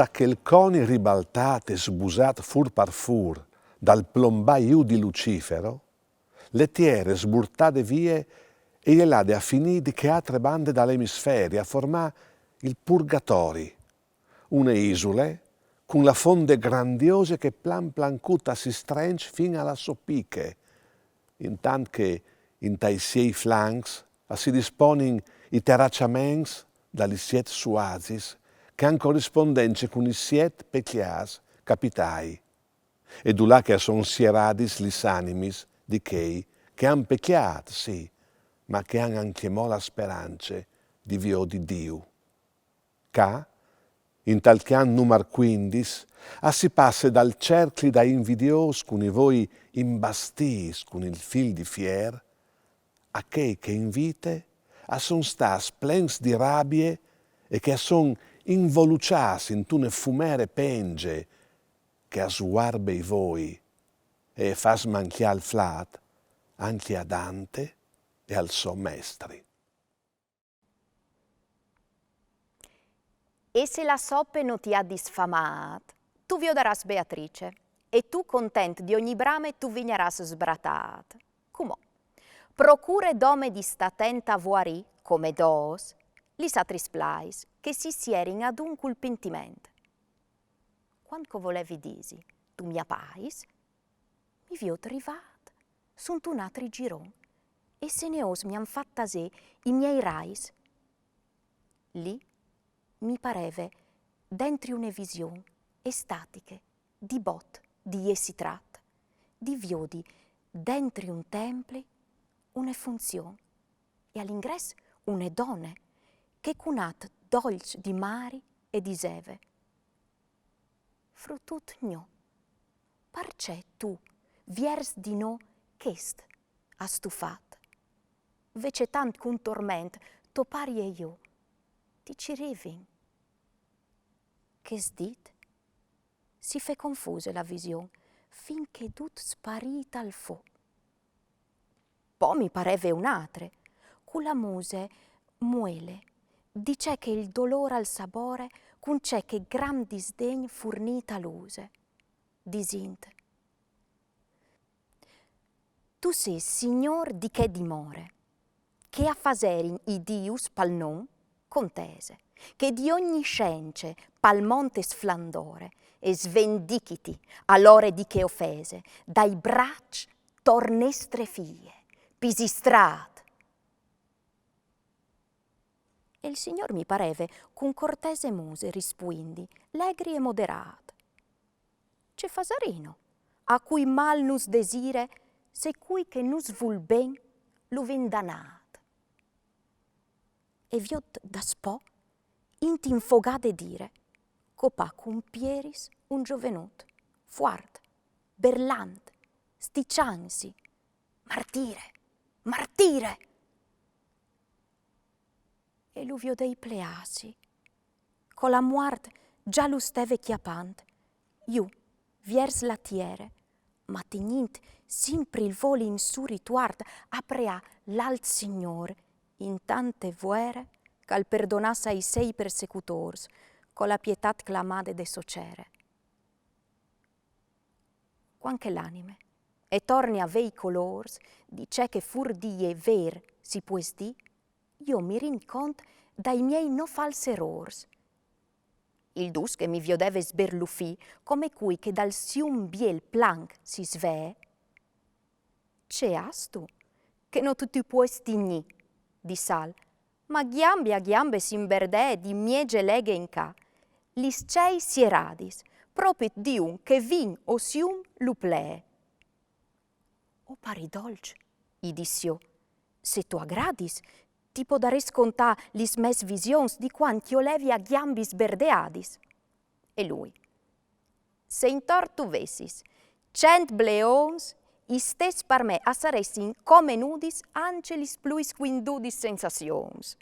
da quel coni ribaltate e sbusat fur par fur dal plombaiu di Lucifero, le tiere sburtate vie e le lade a finì di che altre bande dall'emisferi a formare il purgatori, une isole con la fonde grandiose che plan plancuta si strench fino alla soppiche, intant che in tai siei flancs si disponin i terracciaments dagli siet suazis che han corrispondenze con i siet pecchias capitai, e du là che son sieradis lis animis di chei che han pecchiat, sì, ma che han anche mo la speranze di vio di Diu. Ca, in tal che an numar 15, si passe dal cercli da invidios con i voi imbastis con il fil di fier, a chei che invite a son stas plens di rabie e che son involucias in tune fumere penge che a suarbe i voi e fa smanchiar il flat anche a Dante e al suo mestri. E se la soppe non ti ha disfamat, tu viodaras Beatrice, e tu content di ogni brame tu vigneras sbratat. Com'ò? Procure dome di statenta voari, come dos, lis atris plais, che si sierin ad un cul pentiment. Quanco volevi disi, tu mia pais? Mi viot rivat, sunt un atri giron, e se ne os mi han fatta se i miei rais. Lì mi pareve dentri une vision estatiche, di bot, di essi tratt, di viodi dentri un templi une funzione, e all'ingresso une donne che cunat dolci di mari e di seve. Frutut gno, parcè tu viers di no ch'est a stufat, vece tant cun torment topari e io, ti ci rivin. Che sdit? Si fe confuse la vision, finché dut sparita al fo. Poi mi pareve un'altre, cu la muse muele, dice che il dolore al sapore, con c'è che gran disdegn furnita l'use. Disint. Tu sei signor di che dimore, che a faserin i dius pal non contese, che di ogni science pal monte sflandore, e svendichiti all'ore di che offese, dai bracci tornestre figlie, pisistrat. E il signor mi pareve con cortese muse rispuindi, legri e moderat. C'è fasarino, a cui mal nus desire, se cui che nus vul ben, lu vindanat. E viot da spo, inti infogade dire, copà cum pieris un giovenut, fuart, berlant, sticciansi, martire, martire. E l'uvio dei pleasi, con la muart già lu steve chiapant, iu, viers la tiere, ma tegnint simpri il voli in su rituard, aprea l'alt signor, in tante vuere, c'al perdonasse ai sei persecutors, con la pietat clamade de sociere. Quanche l'anime, e torni a vei colors, dice che fur die ver si pues di, io mi rincont dai miei no false errors. Il dus che mi viodeve sberluffì, come cui che dal sium biel plank si svee. C'è astu, che no tu ti puoi stigni, di sal, ma ghiambe a ghiambe s'imberdè di miege leghe in ca, lis cei sieradis, propit di un che vin o sium luplee. O pari dolce, i dissio, se tu agradis, ti podare scontà lis mes visions di quanti io levi a ghiambi sberdeadis. E lui, se in tortu vessis, 100 bleons, istes par me assaressin come nudis angelis pluis quindudis sensations.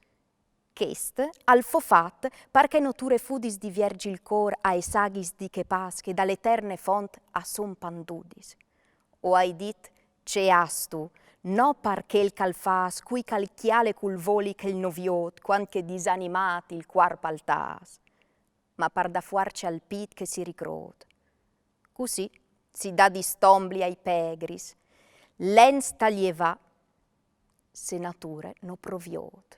Ch'est al fofat, parche noture fudis di viergil cor a esagis di che pas che dall'eterne font a son pandudis. O hai dit, c'è astu, no parché il calfas, cui calchiale cul voli che il noviot, quanche disanimat il quar paltas. ma par da fuarci al pit che si ricrot. Così si dà di stombli ai pegris, l'ens taglieva, se nature no proviot.